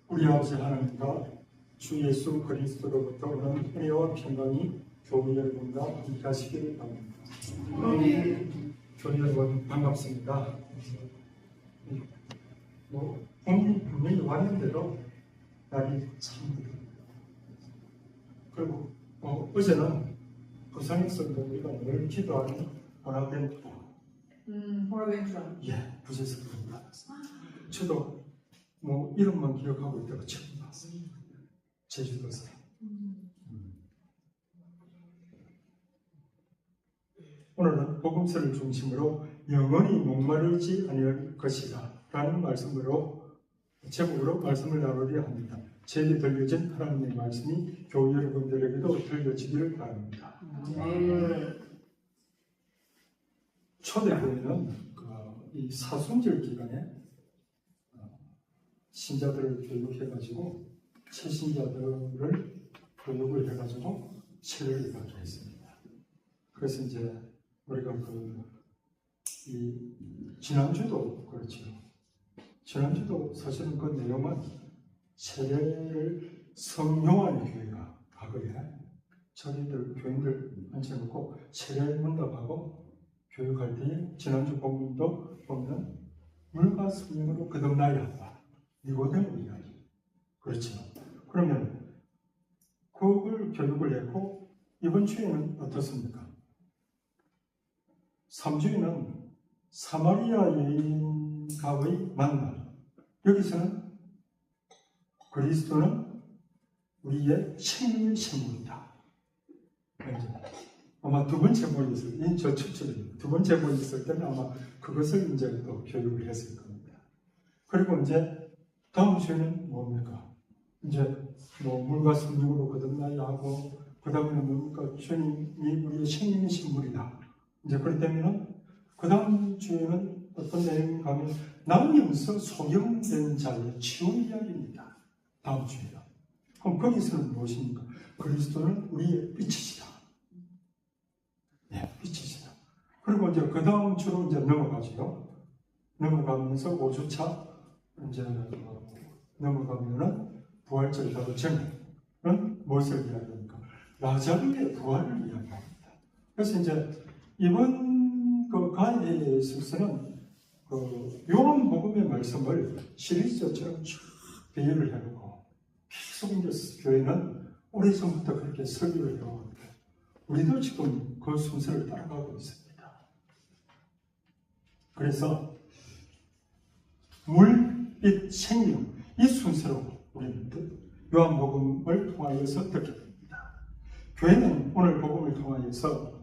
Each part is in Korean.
우리 아버지 하나님과 주 예수 그리스도로부터 오는 은혜와 평강이 교회 여러분과 함께하시기를 바랍니다. 교회 여러분 반갑습니다. 봄이 분명히 왔는데도 날이 참 무겁습니다. 그리고 어제는 부산에서도 우리가 늘 기도하는 보라벤투라 부재석을 받았어요. 저도 이름만 기억하고 있다가 처음 봤어요. 제주도에서. 오늘은 복음서를 중심으로 영원히 목마르지 아니할 것이다 라는 말씀으로 제목으로 말씀을 나누려 합니다. 제게 들려진 하나님의 말씀이 교회 여러분들에게도 들려지기를 바랍니다. 초대교회는 이 사순절 기간에 신자들을 교육해가지고 새신자들을 교육을 해가지고 세례를 받게 했습니다. 그래서 이제 우리가 지난주도 그렇죠. 지난주도 사실은 그 내용은 세례를 성요한의 교회가 과거에 저희들 교인들 앉혀놓고 세례 문답하고 교육할 때에 지난주 본문도 보면 물과 성령으로 거듭나야 한다. 니고데모 이야기. 그렇죠. 그러면 그걸 교육을 했고 이번 주에는 어떻습니까? 3주에는 사마리아 여인과의 만남. 여기서는 그리스도는 우리의 생명의 신분이다. 아마 두 번째 모였을 때, 저 첫째는 두 번째 모였을 때는 아마 그것을 이제 또 교육을 했을 겁니다. 그리고 이제 다음 주에는 뭡니까? 이제 물과 성령으로 거듭나야 하고, 그 다음에는 뭡니까? 주님이 우리의 생명의 신분이다. 이제 그렇다면은 그 다음 주에는 어떤 내용인가 하면 나누면서 소경된 자의 치유 이야기입니다. 다음 주에는. 그럼 거기서는 무엇입니까? 그리스도는 우리의 빛이시다. 네, 빛이시다. 그리고 이제 그 다음 주로 이제 넘어가죠. 넘어가면서 5주차 이제 넘어가면은 부활절 바로 전에는 무엇을 이야기합니까? 라자루의 부활을 이야기합니다. 그래서 이제 이번 가해에 있어서는 요한복음의 말씀을 시리즈처럼 쭉 배열을 해놓고 계속 이제 교회는 오래전부터 그렇게 설교를 해오고 우리도 지금 그 순서를 따라가고 있습니다. 그래서 물, 빛, 생명 이 순서로 우리는 요한복음을 통하여서 듣게 됩니다. 교회는 오늘 복음을 통하여서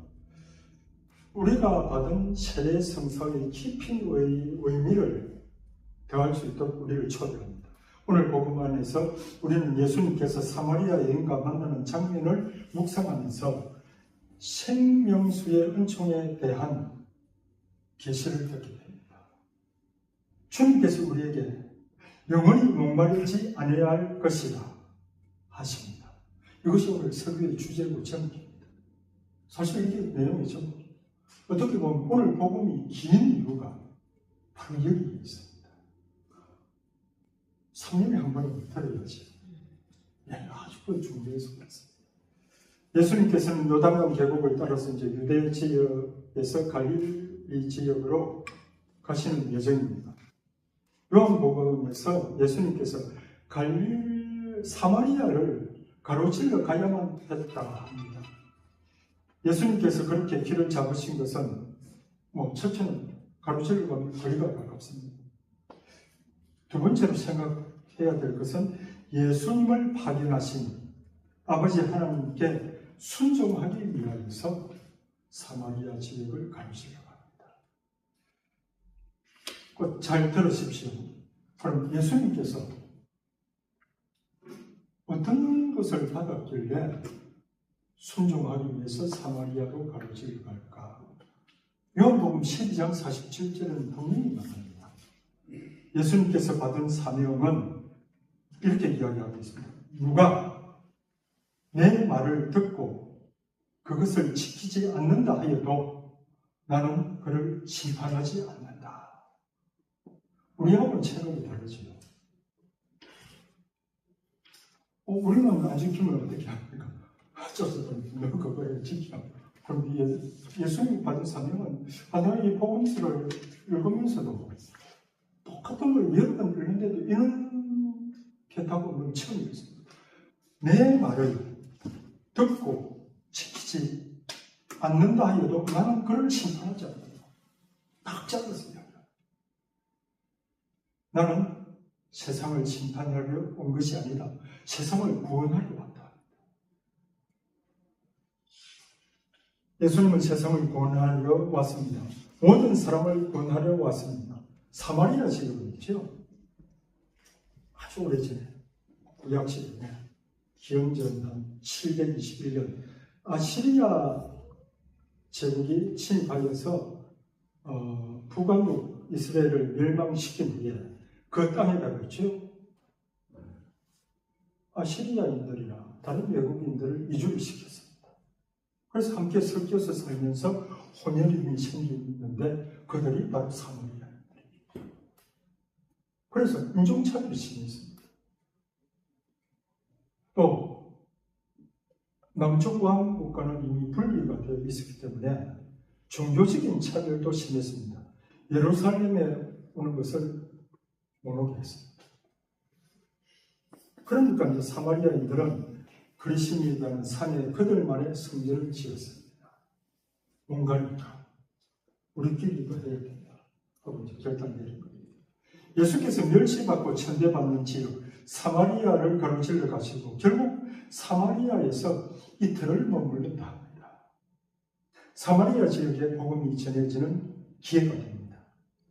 우리가 받은 세례 성사의 깊은 의미를 더할 수 있도록 우리를 초대합니다. 오늘 복음 안에서 우리는 예수님께서 사마리아 여인과 만나는 장면을 묵상하면서 생명수의 은총에 대한 계시를 듣게 됩니다. 주님께서 우리에게 영원히 목마르지 아니해야 할 것이다 하십니다. 이것이 오늘 설교의 주제고 제목입니다. 사실 이게 내용이죠. 어떻게 보면 오늘 복음이 긴 이유가 바로 여기에 있습니다. 3년에 한 번은 들어야지. 아주 준비해서 그렇습니다. 예수님께서는 요단강 계곡을 따라서 이제 유대 지역에서 갈릴리 지역으로 가시는 예정입니다. 요한복음에서 예수님께서 사마리아를 가로질러 가야만 했다 합니다. 예수님께서 그렇게 길을 잡으신 것은 첫째는 가로질러 가면 거리가 가깝습니다. 두 번째로 생각해야 될 것은 예수님을 발견하신 아버지 하나님께 순종하기 위하여서 사마리아 지역을 가로질러 갑니다. 꼭 잘 들으십시오. 그럼 예수님께서 어떤 것을 받았길래 순종하기 위해서 사마리아로 가로질러 갈까? 요한복음 12장 47절은 분명히 말합니다. 예수님께서 받은 사명은 이렇게 이야기하고 있습니다. 누가 내 말을 듣고 그것을 지키지 않는다 하여도 나는 그를 심판하지 않는다. 우리하고는 체험이 다르지요. 우리는 안 지키면 어떻게 합니까? 쫓아서 너 그거를 지켜. 그럼 예수님이 받은 사명은 하나님의 복음서를 읽으면서도 똑같은 걸 여러 번 읽는데도 이렇게 답은 처음이었습니다. 내 말을 듣고 지키지 않는다 하여도 나는 그를 심판하지 않는다. 딱 잡았습니다. 나는 세상을 심판하려 온 것이 아니다. 세상을 구원하려 왔다. 예수님은 세상을 구원하려 왔습니다. 모든 사람을 구원하려 왔습니다. 사마리아 지역이죠. 아주 오래전에 구약 시대에 기원전 한 721년 아시리아 제국이 침입하여서 북왕국 이스라엘을 멸망시킨 후에 그 땅에다가 있죠. 아시리아인들이나 다른 외국인들을 이주를 시켰습니다. 그래서 함께 섞여서 살면서 혼혈임이 생기는데 그들이 바로 사마리아인들입니다. 그래서 인종차별이 심했습니다. 또 남쪽 왕국과는 이미 분리가 되어 있었기 때문에 종교적인 차별도 심했습니다. 예루살렘에 오는 것을 못 오게 했습니다. 그러니까 이제 사마리아인들은 그리심이라는 산에 그들만의 성전을 지었습니다. 뭔가니까 우리끼리 이거 해야 된다 하고 이제 결단 내린 거예요. 예수께서 멸시받고 천대받는 지역 사마리아를 가로질러 가시고 결국 사마리아에서 이틀을 머물렀다 합니다. 사마리아 지역에 복음이 전해지는 기회가 됩니다.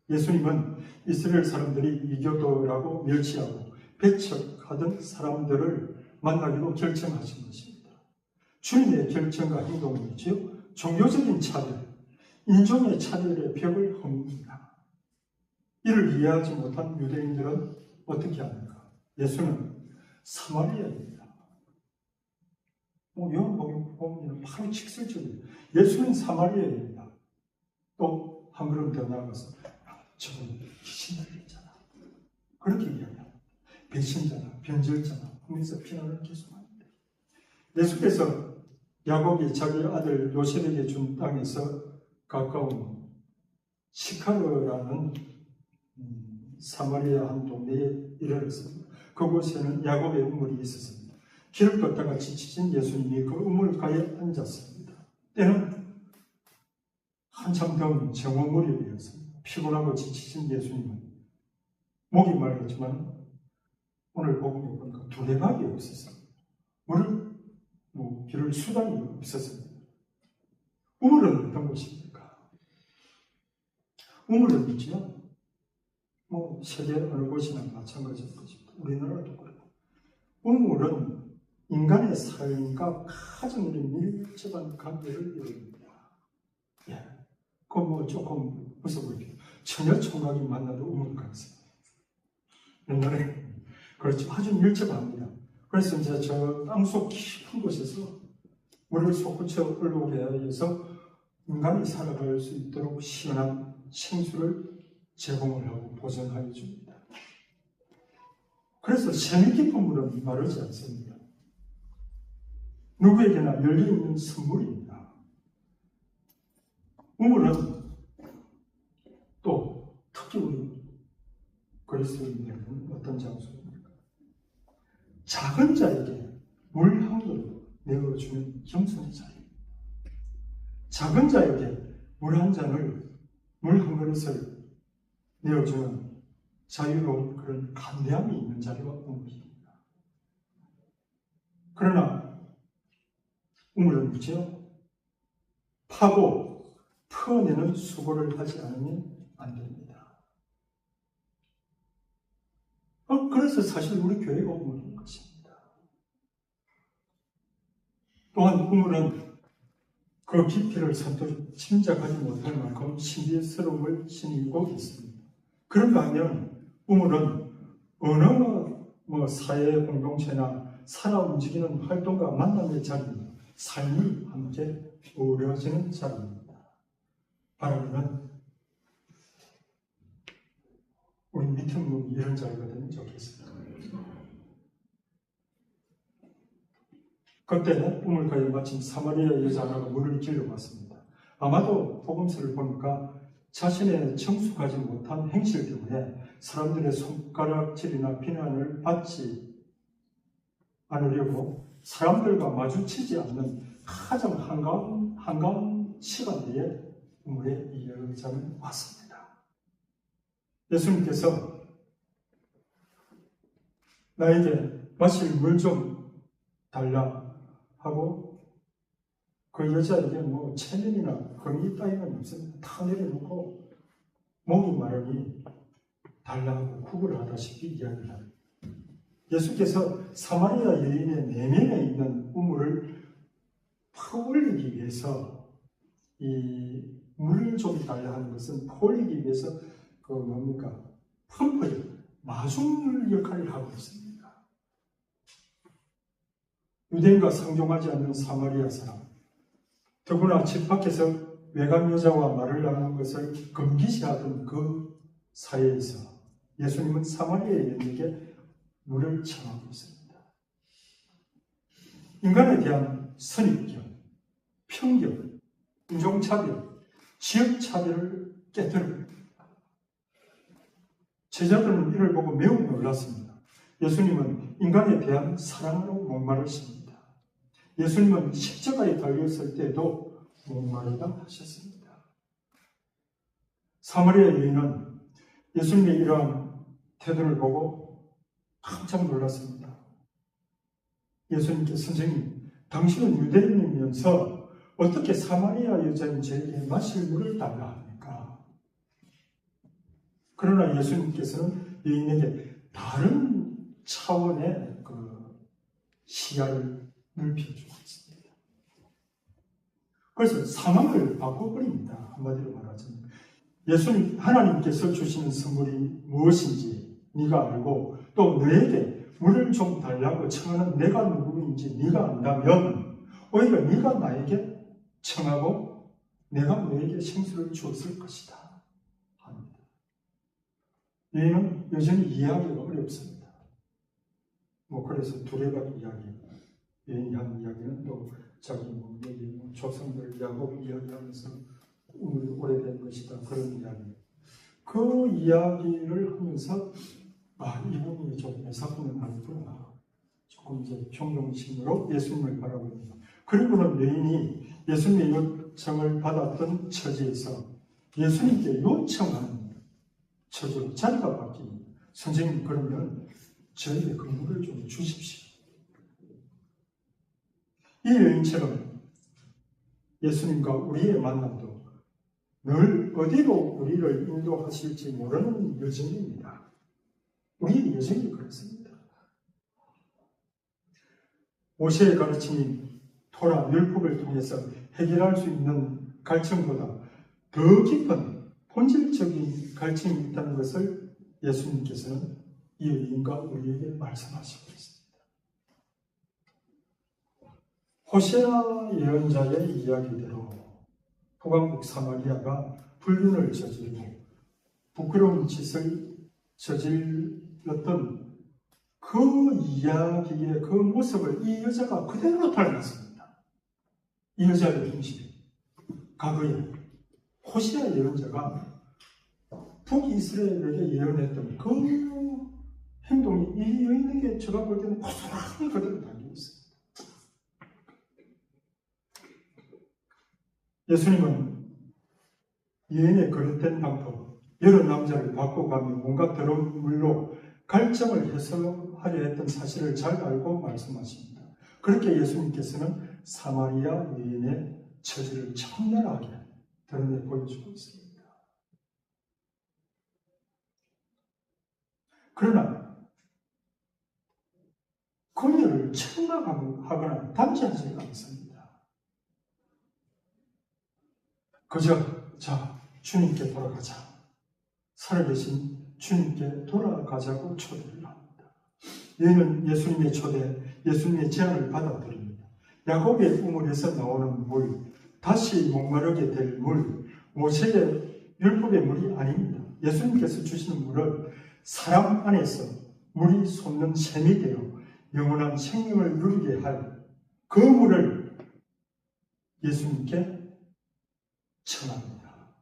예수님은 이스라엘 사람들이 이교도라고 멸시하고 배척하던 사람들을 만나기로 결정하신 것입니다. 주님의 결정과 행동이지요. 종교적인 차별, 인종의 차별의 벽을 허뭅니다. 이를 이해하지 못한 유대인들은 어떻게 합니까? 예수는 사마리아입니다. 요한복음 보면 바로 직설적이에요. 예수는 사마리아입니다. 또 한 걸음 더 나아가서 저는 귀신 들렸잖아. 그렇게 이야기합니다. 배신자나 변절자나 하면서 비난을 계속합니다. 예수께서 야곱이 자기 아들 요셉에게 준 땅에서 가까운 시카르라는 사마리아 한 동네에 이르렀습니다. 그곳에는 야곱의 우물이 있었습니다. 길을 걷다가 지치신 예수님이 그 우물가에 앉았습니다. 때는 한참 더운 정오 무렵이었습니다. 피곤하고 지치신 예수님은 목이 말랐지만 오늘 복음에 보니까 두레박이 없었어요. 길을 수단이 없었습니다. 우물은 어떤 곳입니까? 우물은 있죠. 세계 어느 곳이나 마찬가지일 것입니다. 우리나라도 그렇고. 우물은 인간의 삶과 가장 밀접한 관계를 이룹니다. 그거 조금 무서 보이죠. 처녀 총각이 만나도 우물 같습니다. 옛날에 그렇죠. 아주 밀접합니다. 그래서 이제 저 땅속 깊은 곳에서 물을 솟구쳐 올라오게 해서 인간이 살아갈 수 있도록 시원한 생수를 제공을 하고 보존하여 줍니다. 그래서 샘이 깊은 물은 마르지 않습니다. 누구에게나 열려있는 선물입니다. 우물은 또 특히 우리 그리스도인들은 어떤 장소입니까? 작은 자에게 물 한 그릇 내어주는 겸손의 자리입니다. 작은 자에게 물 한 그릇을 내어주는 자유로운 그런 간대함이 있는 자리가 우물입니다. 그러나 우물은 뭐죠? 파고 풀어내는 수고를 하지 않으면 안 됩니다. 그래서 사실 우리 교회가 우물인 것입니다. 또한 우물은 그 깊이를 선뜻 짐작하지 못할 만큼 신비스러움을 지니고 있습니다. 그런가 하면 우물은 어느 사회 공동체나 살아 움직이는 활동과 만남의 자리입니다. 삶이 함께 어우러지는 자리입니다. 바라기는 우리 미팅룸이 이런 자리가 되면 좋겠습니다. 그때 우물가에 마침 사마리아 여자 하나가 물을 길러왔습니다. 아마도 복음서를 보니까 자신의 청숙하지 못한 행실 때문에 사람들의 손가락질이나 비난을 받지 않으려고 사람들과 마주치지 않는 가장 한가운 시간대에 우물에 이 여자는 왔습니다. 예수님께서 나에게 마실 물 좀 달라 하고 그 여자에게 뭐 체면이나 금이 따위는 없습니다. 다 내려놓고 목이 마르니 달라고 구걸을 하다시피 이야기를 합니다. 예수께서 사마리아 여인의 내면에 있는 우물을 퍼올리기 위해서 이 물을 좀 달라 하는 것은 퍼올리기 위해서 그 뭡니까? 펌프, 마술 역할을 하고 있습니다. 유대인과 상종하지 않는 사마리아 사람, 더구나 집 밖에서 외간 여자와 말을 나누는 것을 금기시하던 그 사회에서 예수님은 사마리아 여인에게 물을 청하고 있습니다. 인간에 대한 선입견, 편견, 인종차별, 지역차별을 깨뜨립니다. 제자들은 이를 보고 매우 놀랐습니다. 예수님은 인간에 대한 사랑으로 목마르십니다. 예수님은 십자가에 달렸을 때도 목마르다 하셨습니다. 사마리아 여인은 예수님의 이러한 태도를 보고 깜짝 놀랐습니다. 예수님께 선생님, 당신은 유대인이면서 어떻게 사마리아 여자인 저에게 마실 물을 달라 합니까? 그러나 예수님께서는 여인에게 다른 차원의 그 시야를 넓혀주고 있습니다. 그래서 상황을 바꿔버립니다. 한마디로 말하자면 예수님, 하나님께서 주시는 선물이 무엇인지 네가 알고 또 너에게 물을 좀 달라고 청하는 내가 누구인지 네가 안다면 오히려 네가 나에게 청하고 내가 너에게 생수를 주었을 것이다 합니다. 얘는 여전히 이해하기가 어렵습니다. 그래서 두레박 이야기, 여인이 한 이야기는 또 자기 여기 조상들 야곱 이야기하면서 오래된 것이다 그런 이야기. 그 이야기를 하면서 이분이 좀 애사분은 아니구나. 조금 이제 평정심으로 예수님을 바라봅니다. 그리고는 여인이 예수님의 요청을 받았던 처지에서 예수님께 요청하는 처지로 자리가 바뀝니다. 선생님, 그러면 저에게 그 물을 좀 주십시오. 이 여인처럼 예수님과 우리의 만남도 늘 어디로 우리를 인도하실지 모르는 여정입니다. 우리의 여정이 그렇습니다. 모세의 가르침인 토라, 율법을 통해서 해결할 수 있는 갈증보다 더 깊은 본질적인 갈증이 있다는 것을 예수님께서는 이 여인과 우리에게 말씀하시고 있습니다. 호세아 예언자의 이야기대로 북왕국 사마리아가 불륜을 저지르고 부끄러운 짓을 저질렀던 그 이야기의 그 모습을 이 여자가 그대로 닮았습니다. 이 여자의 행실이 과거에 호세아 예언자가 북이스라엘에게 예언했던 그 행동이 이 여인에게 제가 볼 때는 고스란히 그대로 담겨 있습니다. 예수님은 여인의 그릇된 방법, 여러 남자를 바꿔가며 온갖 더러운 물로 갈증을 해소하려 했던 사실을 잘 알고 말씀하십니다. 그렇게 예수님께서는 사마리아 여인의 처지를 청렬하게 드러내 보여주고 있습니다. 그러나 그녀를 책망하거나 담지하지 않습니다. 그저 주님께 돌아가자. 살아계신 주님께 돌아가자고 초대를 합니다. 여인은 예수님의 초대, 예수님의 제안을 받아들입니다. 야곱의 우물에서 나오는 물, 다시 목마르게 될 물, 모세의 율법의 물이 아닙니다. 예수님께서 주시는 물은 사람 안에서 물이 솟는 샘이 되어 영원한 생명을 누리게 할 그 물을 예수님께 청합니다.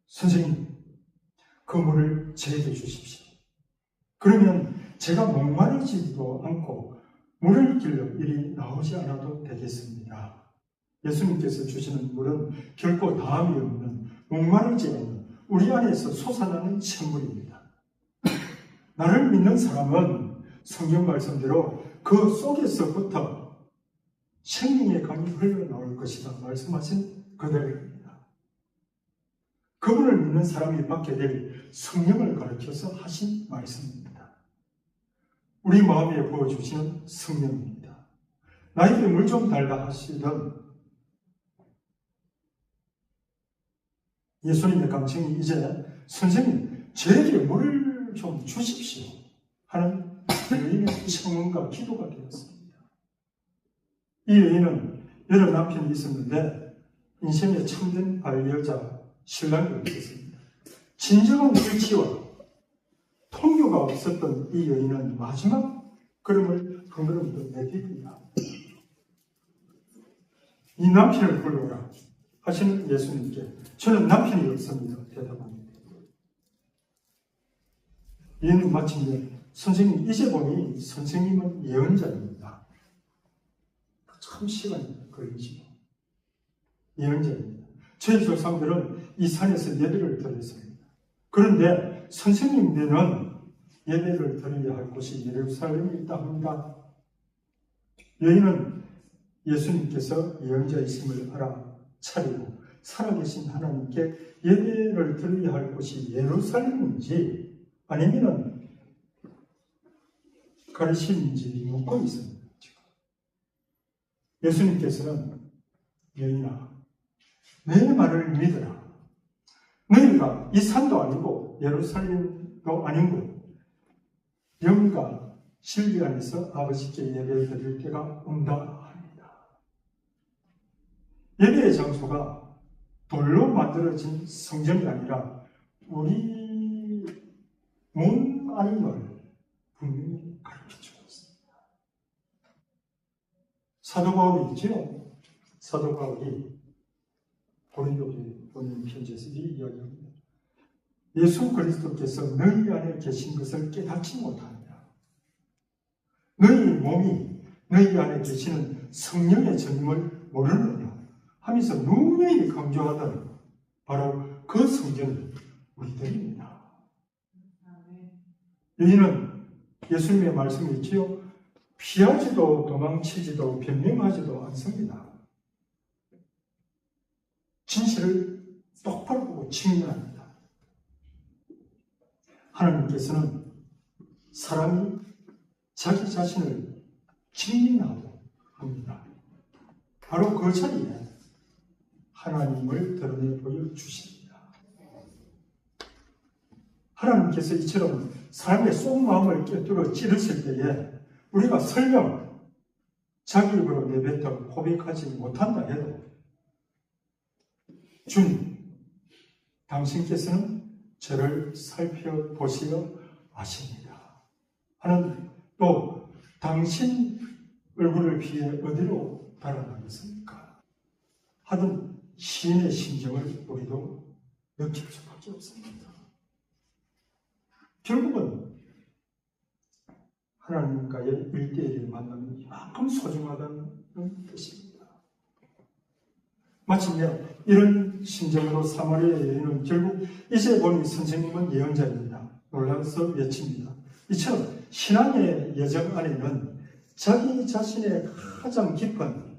선생님, 그 물을 저에게 주십시오. 그러면 제가 목마르지도 않고 물을 길러 이리 나오지 않아도 되겠습니다. 예수님께서 주시는 물은 결코 다함이 없는, 목마르지 않는 우리 안에서 솟아나는 샘물입니다. 나를 믿는 사람은 성경 말씀대로 그 속에서부터 생명의 강이 흘러나올 것이다 말씀하신 그대로입니다. 그분을 믿는 사람이 받게 될 성령을 가르쳐서 하신 말씀입니다. 우리 마음에 부어주시는 성령입니다. 나에게 물 좀 달라 하시던 예수님의 감정이 이제 선생님, 저에게 물을 좀 주십시오 하는 여인의 청원과 기도가 되었습니다. 이 여인은 여러 남편이 있었는데 인생의 참된 반려자 신랑이 없었습니다. 진정한 일치와 통교가 없었던 이 여인은 마지막 걸음을 한 걸음 더 내딛습니다. 이 남편을 불러오라 하시는 예수님께 저는 남편이 없습니다. 대답합니다. 여인은 마침내 선생님, 이제 보니 선생님은 예언자입니다. 참 시간이 걸리지요. 예언자입니다. 저희 조상들은 이 산에서 예배를 드렸습니다. 그런데 선생님들은 예배를 드려야 할 곳이 예루살렘에 있다 합니다. 여인은 예수님께서 예언자이심을 알아차리고 살아계신 하나님께 예배를 드려야 할 곳이 예루살렘인지 아니면 가르침인지 묻고 있습니다. 예수님께서는 여인아, 내 말을 믿어라. 너희가 이 산도 아니고 예루살렘도 아닌 곳, 영과 진리 안에서 아버지께 예배를 드릴 때가 온다 합니다. 예배의 장소가 돌로 만들어진 성전이 아니라 우리 몸 안인 걸 분명히 가르쳐주고 있습니다. 사도 바울이 있죠? 사도 바울이 고린도에 보낸 편지에서 이 이야기합니다. 예수 그리스도께서 너희 안에 계신 것을 깨닫지 못하느냐. 너희 몸이 너희 안에 계시는 성령의 전임을 모르느냐 하면서 누누이 강조하던 바로 그 성전은 우리들입니다. 여기는 예수님의 말씀이 있지요. 피하지도 도망치지도 변명하지도 않습니다. 진실을 똑바로 보고 직면합니다. 하나님께서는 사람이 자기 자신을 직면하고 합니다. 바로 그 자리에 하나님을 드러내 보여주십니다. 하나님께서 이처럼 사람의 속마음을 꿰뚫어 찌르실 때에 우리가 설령 자기 입으로 내뱉어 고백하지 못한다 해도 주님, 당신께서는 저를 살펴보시어 아십니다. 하는 또 당신 얼굴을 피해 어디로 달아나겠습니까? 하던 시인의 심정을 우리도 느낄 수밖에 없습니다. 결국은 하나님과의 1대1의 만남이 이만큼 소중하다는 뜻입니다. 마침내 이런 심정으로 사마리아 여인은 결국 이제 보니 선생님은 예언자입니다. 놀라서 외칩니다. 이처럼 신앙의 여정 안에는 자기 자신의 가장 깊은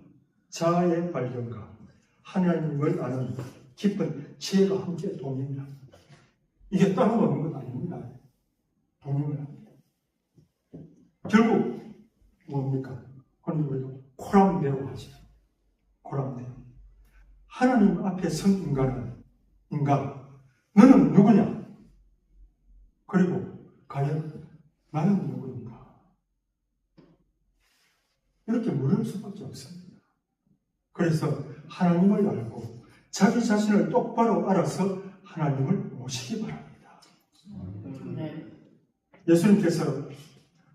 자아의 발견과 하나님을 아는 깊은 지혜가 함께 동행합니다. 이게 따로 오는 건 아닙니다. 동행을 합니다. 결국 뭡니까? 오늘 우리도 코람대로 하죠. 코람대로. 하나님 앞에 선 인간, 너는 누구냐? 그리고 과연 나는 누구인가? 이렇게 물을 수밖에 없습니다. 그래서 하나님을 알고 자기 자신을 똑바로 알아서 하나님을 모시기 바랍니다. 예수님께서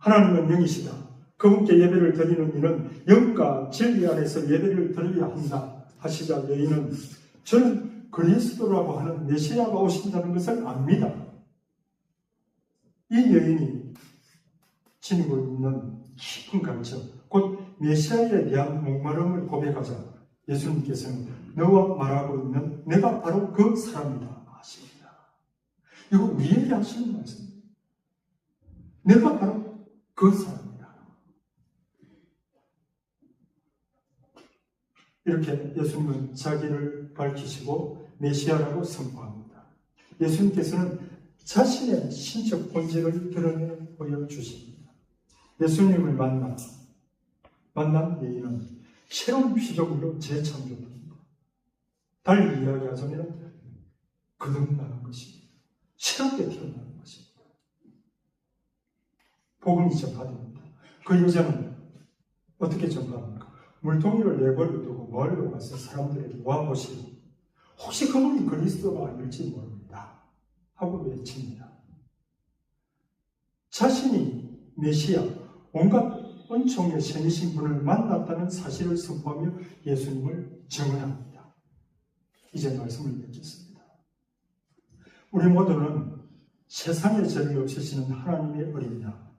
하나님은 영이시다. 그분께 예배를 드리는 이는 영과 진리 안에서 예배를 드려야 한다 하시자 여인은 저는 그리스도라고 하는 메시아가 오신다는 것을 압니다. 이 여인이 지니고 있는 깊은 감정, 곧 메시아에 대한 목마름을 고백하자 예수님께서는 너와 말하고 있는 내가 바로 그 사람이다 하십니다. 이거 우리에게 하시는 말씀입니다. 내가 바로 그 사람이다. 이렇게 예수님은 자기를 밝히시고 메시아라고 선포합니다. 예수님께서는 자신의 신적 본질을 드러내 보여주십니다. 예수님을 만난 여인은 새로운 피조물로 재창조됩니다. 달리 이야기하자면 거듭나는 것입니다. 새롭게 태어나는 것입니다. 복음이 전파됩니다. 그 여자는 어떻게 전파합니까? 물동이를 내버려 두고 멀리 가서 사람들에게 와보시오. 혹시 그분이 그리스도가 아닐지 모릅니다. 하고 외칩니다. 자신이 메시아, 온갖 은총의 선이신 분을 만났다는 사실을 선포하며 예수님을 증언합니다. 이제 말씀을 맺겠습니다. 우리 모두는 세상의 죄를 없애시는 하나님의 어린 양,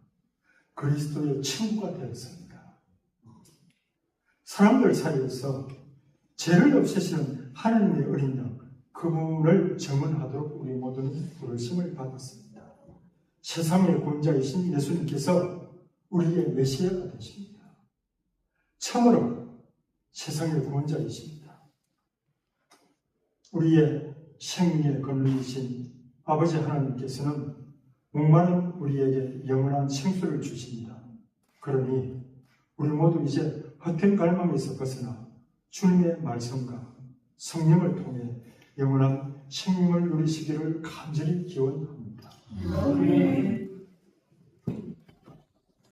그리스도의 친구가 되었습니다. 사람들 사이에서 죄를 없애시는 하나님의 어린 양, 그분을 증언하도록 우리 모두는 부르심을 받았습니다. 세상의 구원자이신 예수님께서 우리의 메시아가 되십니다. 참으로 세상의 구원자이십니다. 우리의 생명의 근원이신 아버지 하나님께서는 목마른 우리에게 영원한 생수를 주십니다. 그러니 우리 모두 이제 헛된 갈망에서 벗어나 주님의 말씀과 성령을 통해 영원한 생명을 누리시기를 간절히 기원합니다.